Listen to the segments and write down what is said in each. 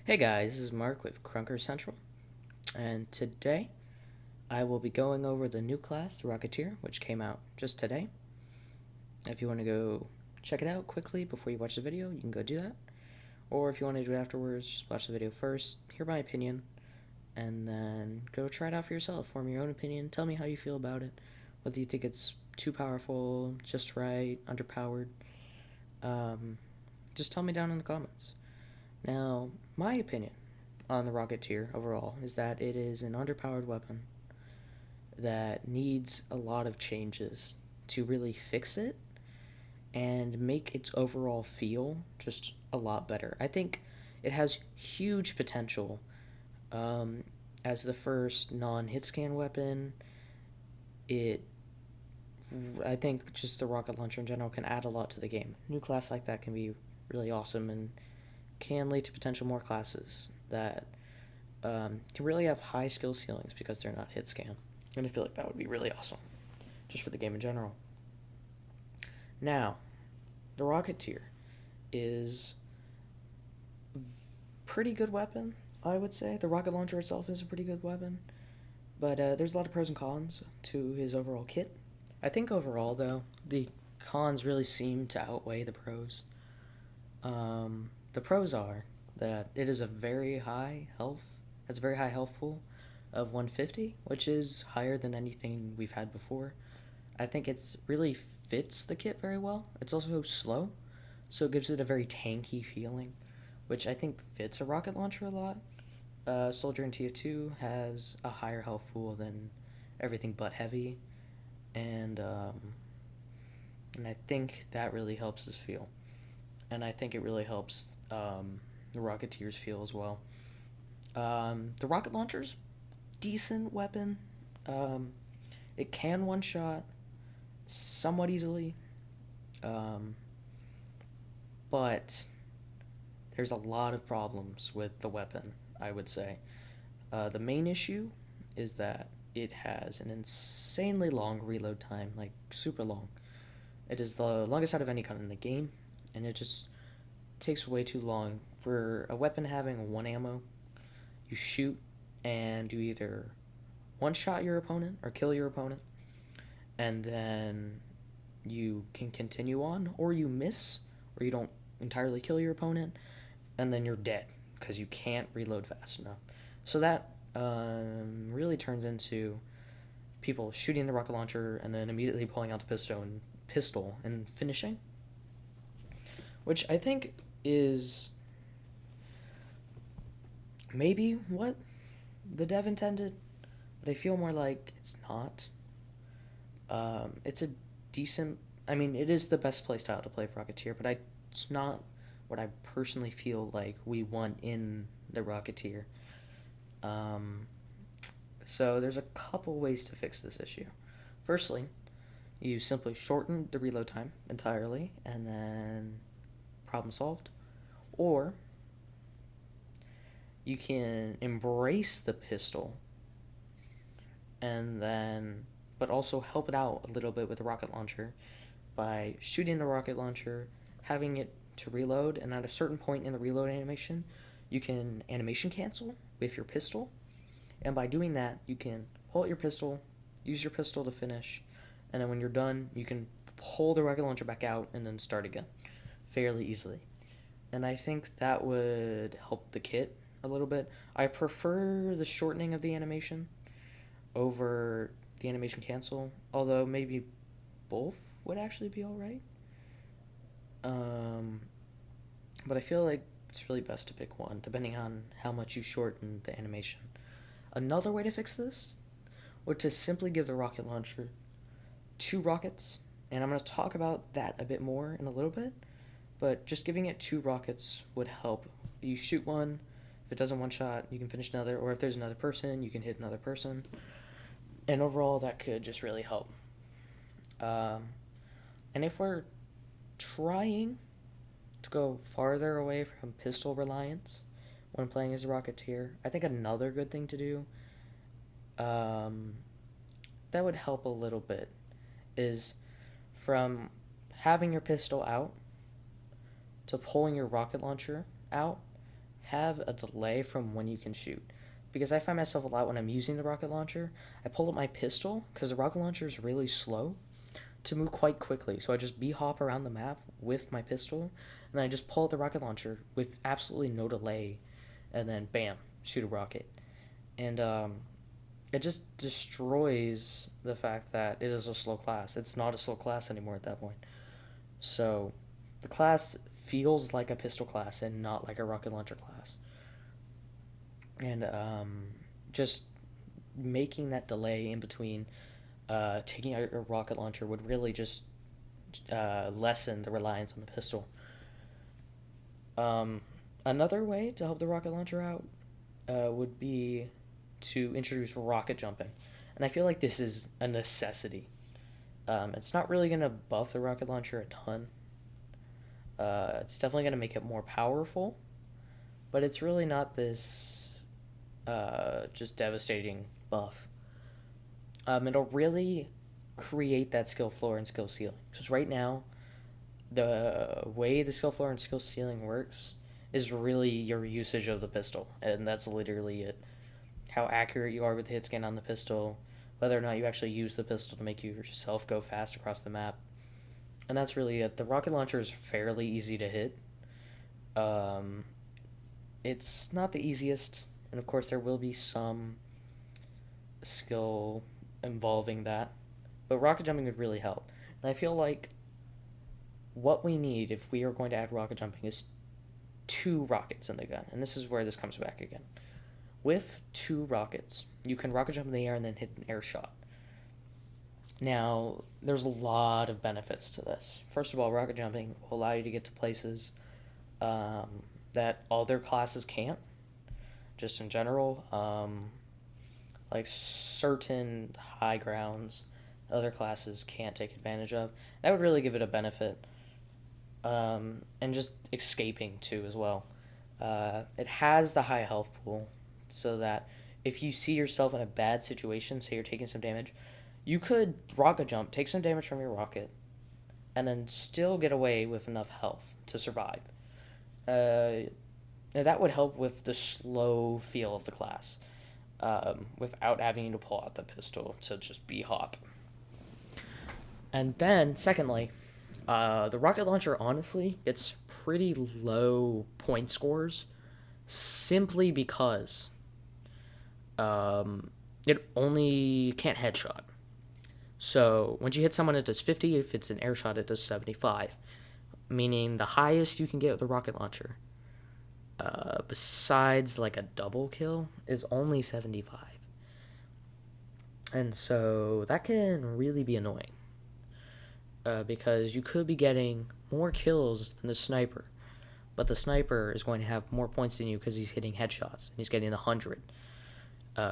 Hey guys, this is Mark with Krunker Central, and today I will be going over the new class, the Rocketeer, which came out just today. If you want to go check it out quickly before you watch the video, you can go do that. Or if you want to do it afterwards, just watch the video first, hear my opinion, and then go try it out for yourself. Form your own opinion, tell me how you feel about it, whether you think it's too powerful, just right, underpowered. Just tell me down in the comments. Now, my opinion on the Rocketeer overall is that it is an underpowered weapon that needs a lot of changes to really fix it and make its overall feel just a lot better. I think it has huge potential as the first non-hit scan weapon. It I think just the rocket launcher in general can add a lot to the game. New class like that can be really awesome and can lead to potential more classes that can really have high skill ceilings because they're not hit scan. And I feel like that would be really awesome, just for the game in general. Now, the Rocketeer is a pretty good weapon, I would say. The rocket launcher itself is a pretty good weapon, but there's a lot of pros and cons to his overall kit. I think overall, though, the cons really seem to outweigh the pros. The pros are that it is a very high health, has a very high health pool of 150, which is higher than anything we've had before. I think it's really fits the kit very well. It's also slow, so it gives it a very tanky feeling, which I think fits a rocket launcher a lot. Soldier in TF2 has a higher health pool than everything but heavy, and I think that really helps this feel. And I think it really helps the Rocketeers feel as well. The rocket launcher's decent weapon. It can one shot somewhat easily, but there's a lot of problems with the weapon, I would say. The main issue is that it has an insanely long reload time, like super long. It is the longest out of any gun in the game, and it just takes way too long. For a weapon having one ammo, you shoot and you either one shot your opponent or kill your opponent, and then you can continue on, or you miss, or you don't entirely kill your opponent, and then you're dead because you can't reload fast enough. So that really turns into people shooting the rocket launcher and then immediately pulling out the pistol and finishing, which I think is maybe what the dev intended, but I feel more like it's not. It's a decent. I mean, it is the best playstyle to play Rocketeer, but it's not what I personally feel like we want in the Rocketeer. So there's a couple ways to fix this issue. Firstly, you simply shorten the reload time entirely, and then problem solved. Or you can embrace the pistol and then but also help it out a little bit with the rocket launcher by shooting the rocket launcher, having it to reload, and at a certain point in the reload animation you can animation cancel with your pistol, and by doing that you can hold your pistol, use your pistol to finish, and then when you're done you can pull the rocket launcher back out and then start again fairly easily. And I think that would help the kit a little bit. I prefer the shortening of the animation over the animation cancel, although maybe both would actually be alright. But I feel like it's really best to pick one, depending on how much you shorten the animation. Another way to fix this would to simply give the rocket launcher 2 rockets, and I'm going to talk about that a bit more in a little bit, but just giving it 2 rockets would help. You shoot one, if it doesn't one shot, you can finish another, or if there's another person, you can hit another person, and overall that could just really help. And if we're trying to go farther away from pistol reliance when playing as a Rocketeer, I think another good thing to do that would help a little bit is from having your pistol out to pulling your rocket launcher out, have a delay from when you can shoot. Because I find myself a lot when I'm using the rocket launcher, I pull up my pistol, because the rocket launcher is really slow to move quite quickly. So I just hop around the map with my pistol, and I just pull out the rocket launcher with absolutely no delay, and then bam, shoot a rocket. And it just destroys the fact that it is a slow class. It's not a slow class anymore at that point. So the class feels like a pistol class and not like a rocket launcher class. And just making that delay in between taking out your rocket launcher would really just lessen the reliance on the pistol. Another way to help the rocket launcher out would be to introduce rocket jumping. And I feel like this is a necessity. It's not really going to buff the rocket launcher a ton. It's definitely going to make it more powerful, but it's really not this just devastating buff. It'll really create that skill floor and skill ceiling. Because right now, the way the skill floor and skill ceiling works is really your usage of the pistol, and that's literally it. How accurate you are with the hit scan on the pistol, whether or not you actually use the pistol to make yourself go fast across the map. And that's really it. The rocket launcher is fairly easy to hit. It's not the easiest, and of course there will be some skill involving that, but rocket jumping would really help. And I feel like what we need if we are going to add rocket jumping is 2 rockets in the gun, and this is where this comes back again. With 2 rockets, you can rocket jump in the air and then hit an air shot. Now, there's a lot of benefits to this. First of all, rocket jumping will allow you to get to places that other classes can't, just in general. Like certain high grounds other classes can't take advantage of. That would really give it a benefit. And just escaping, too, as well. It has the high health pool, so that if you see yourself in a bad situation, say you're taking some damage, you could rocket jump, take some damage from your rocket, and then still get away with enough health to survive. That would help with the slow feel of the class, without having to pull out the pistol to just hop. And then, secondly, the rocket launcher honestly gets pretty low point scores simply because it only can't headshot. So when you hit someone, it does 50. If it's an air shot, it does 75. Meaning the highest you can get with a rocket launcher, besides like a double kill, is only 75. And so that can really be annoying. Because you could be getting more kills than the sniper. But the sniper is going to have more points than you because he's hitting headshots. And he's getting 100.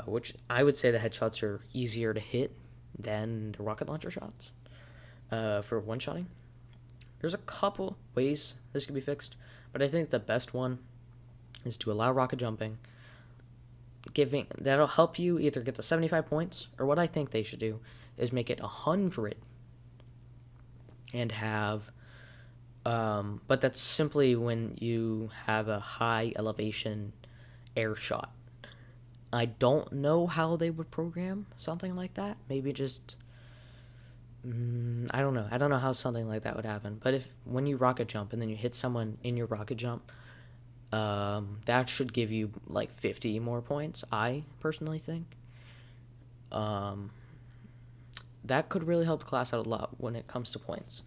Which I would say the headshots are easier to hit than the rocket launcher shots for one-shotting. There's a couple ways this can be fixed, but I think the best one is to allow rocket jumping. That'll help you either get the 75 points, or what I think they should do is make it 100 and have but that's simply when you have a high elevation air shot. I don't know how they would program something like that. Maybe just I don't know. I don't know how something like that would happen. But if when you rocket jump and then you hit someone in your rocket jump, that should give you like 50 more points, I personally think. That could really help the class out a lot when it comes to points.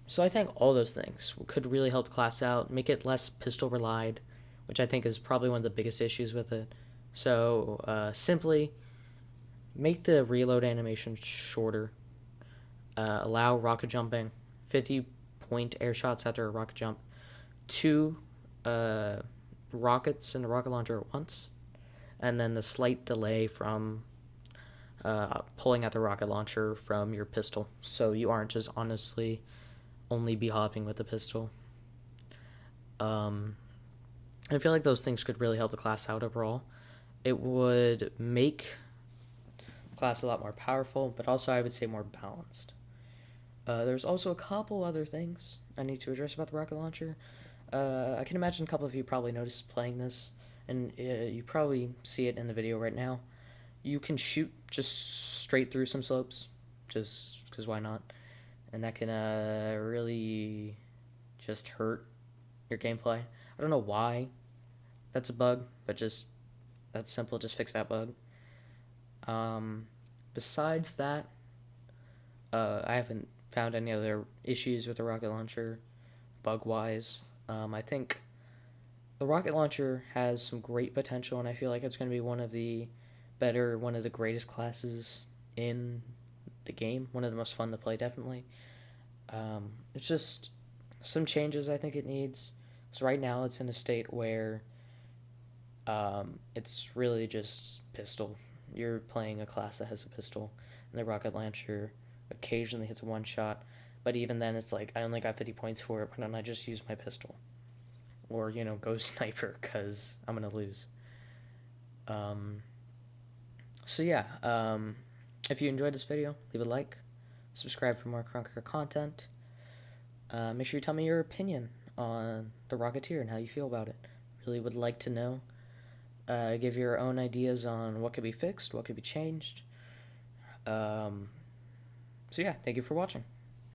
So I think all those things could really help the class out, make it less pistol relied, which I think is probably one of the biggest issues with it. So simply make the reload animation shorter, allow rocket jumping, 50-point air shots after a rocket jump, 2 rockets in the rocket launcher at once, and then the slight delay from pulling out the rocket launcher from your pistol, so you aren't just honestly only hopping with the pistol. I feel like those things could really help the class out overall. It would make the class a lot more powerful, but also I would say more balanced. There's also a couple other things I need to address about the rocket launcher. I can imagine a couple of you probably noticed playing this, and you probably see it in the video right now. You can shoot just straight through some slopes, just because why not? And that can really just hurt your gameplay. I don't know why that's a bug, but just that's simple. Just fix that bug. Besides that, I haven't found any other issues with the rocket launcher bug-wise. I think the rocket launcher has some great potential, and I feel like it's going to be one of the greatest classes in the game. One of the most fun to play, definitely. It's just some changes I think it needs. So right now it's in a state where it's really just pistol. You're playing a class that has a pistol, and the rocket launcher occasionally hits a one shot, but even then it's like I only got 50 points for it. Why don't I just use my pistol? Or, go sniper, because I'm going to lose. So yeah, if you enjoyed this video, leave a like, subscribe for more Krunker content. Make sure you tell me your opinion on the Rocketeer and how you feel about it. Really would like to know. Give your own ideas on what could be fixed, what could be changed. So yeah, thank you for watching.